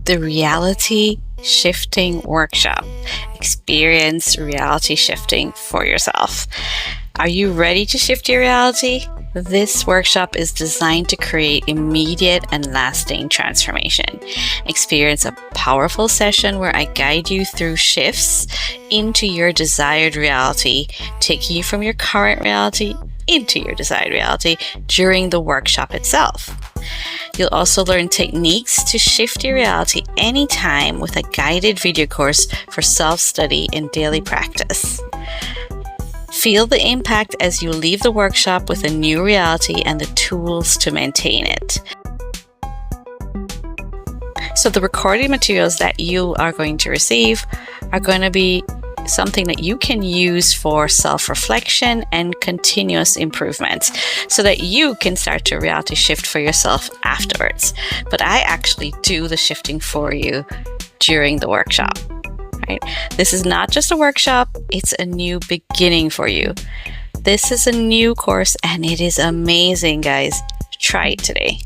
the Reality Shifting Workshop. Experience reality shifting for yourself. Are you ready to shift your reality? This workshop is designed to create immediate and lasting transformation. Experience a powerful session where I guide you through shifts into your desired reality, taking you from your current reality into your desired reality during the workshop itself. You'll also learn techniques to shift your reality anytime with a guided video course for self-study and daily practice. Feel the impact as you leave the workshop with a new reality and the tools to maintain it. So the recording materials that you are going to receive are going to be something that you can use for self-reflection and continuous improvement so that you can start to reality shift for yourself afterwards. But I actually do the shifting for you during the workshop. Right? This is not just a workshop, it's a new beginning for you. This is a new course and it is amazing, guys. Try it today.